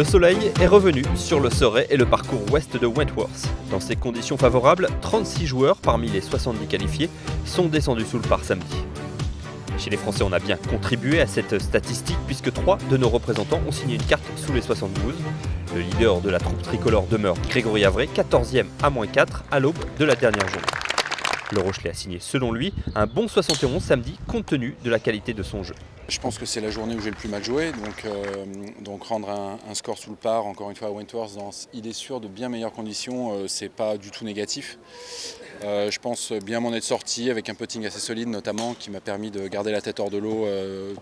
Le soleil est revenu sur le Surrey et le parcours ouest de Wentworth. Dans ces conditions favorables, 36 joueurs parmi les 70 qualifiés sont descendus sous le par samedi. Chez les Français, on a bien contribué à cette statistique puisque 3 de nos représentants ont signé une carte sous les 72. Le leader de la troupe tricolore demeure Grégory Avray, 14e à -4 à l'aube de la dernière journée. Le Rochelet a signé, selon lui, un bon 71 samedi compte tenu de la qualité de son jeu. Je pense que c'est la journée où j'ai le plus mal joué, donc rendre un score sous le par, encore une fois à Wentworth, dans idée sûre de bien meilleures conditions, c'est pas du tout négatif. Je pense bien m'en être sorti avec un putting assez solide notamment qui m'a permis de garder la tête hors de l'eau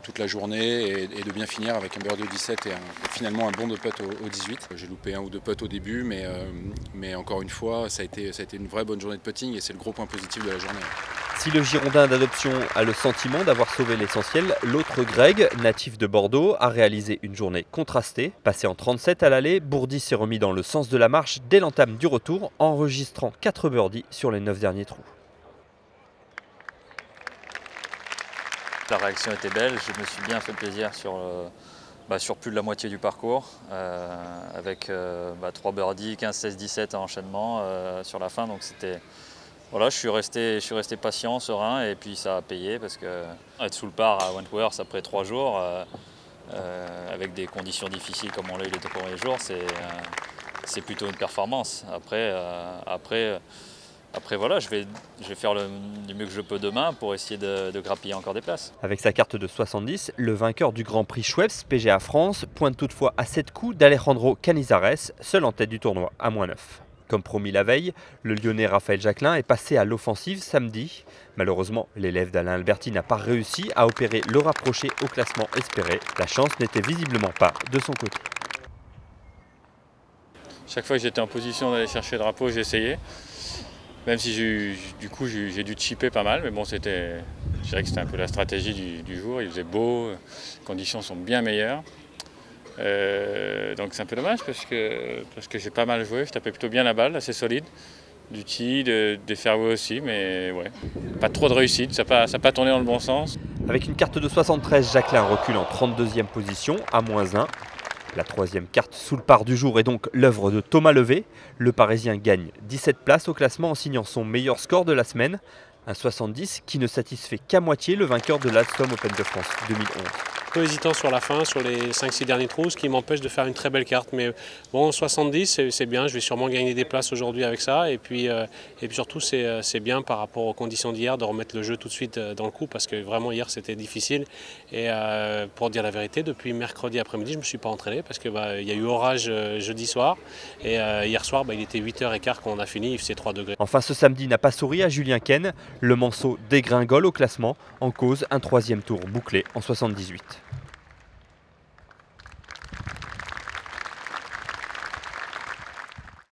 toute la journée et de bien finir avec un birdie au 17 et finalement un bon de putt au 18. J'ai loupé un ou deux putts au début mais encore une fois ça a été une vraie bonne journée de putting et c'est le gros point positif de la journée. Si le Girondin d'adoption a le sentiment d'avoir sauvé l'essentiel, l'autre Greg, natif de Bordeaux, a réalisé une journée contrastée. Passé en 37 à l'aller, Bourdi s'est remis dans le sens de la marche dès l'entame du retour, enregistrant 4 birdies sur les 9 derniers trous. La réaction était belle, je me suis bien fait plaisir sur plus de la moitié du parcours, avec 3 birdies, 15, 16, 17 en enchaînement sur la fin, donc c'était... Voilà, je suis resté patient, serein et puis ça a payé parce que être sous le par à Wentworth après 3 jours, avec des conditions difficiles comme on l'a eu les 2 premiers jours, c'est plutôt une performance. Après voilà, je vais faire du mieux que je peux demain pour essayer de grappiller encore des places. Avec sa carte de 70, le vainqueur du Grand Prix Schweppes PGA France pointe toutefois à 7 coups d'Alejandro Canizares, seul en tête du tournoi à -9. Comme promis la veille, le Lyonnais Raphaël Jacquelin est passé à l'offensive samedi. Malheureusement, l'élève d'Alain Alberti n'a pas réussi à opérer le rapproché au classement espéré. La chance n'était visiblement pas de son côté. Chaque fois que j'étais en position d'aller chercher le drapeau, j'essayais. Même si j'ai dû chipper pas mal, mais bon, je dirais que c'était un peu la stratégie du jour. Il faisait beau, les conditions sont bien meilleures. Donc c'est un peu dommage parce que j'ai pas mal joué, je tapais plutôt bien la balle, assez solide, du tee, des fairways aussi, mais ouais, pas trop de réussite, ça n'a pas tourné dans le bon sens. Avec une carte de 73, Jacquelin recule en 32e position, à -1. La 3e carte sous le par du jour est donc l'œuvre de Thomas Levé. Le Parisien gagne 17 places au classement en signant son meilleur score de la semaine, un 70 qui ne satisfait qu'à moitié le vainqueur de l'Alstom Open de France 2011. Un peu hésitant sur la fin, sur les 5-6 derniers trous, ce qui m'empêche de faire une très belle carte. Mais bon, 70, c'est bien, je vais sûrement gagner des places aujourd'hui avec ça. Et puis surtout, c'est bien par rapport aux conditions d'hier de remettre le jeu tout de suite dans le coup, parce que vraiment hier c'était difficile. Et pour dire la vérité, depuis mercredi après-midi, je ne me suis pas entraîné parce qu'il y a eu orage jeudi soir. Et hier soir, il était 8h15 quand on a fini, il faisait 3 degrés. Enfin, ce samedi n'a pas souri à Julien Ken. Le Manceau dégringole au classement, en cause un 3e tour bouclé en 78.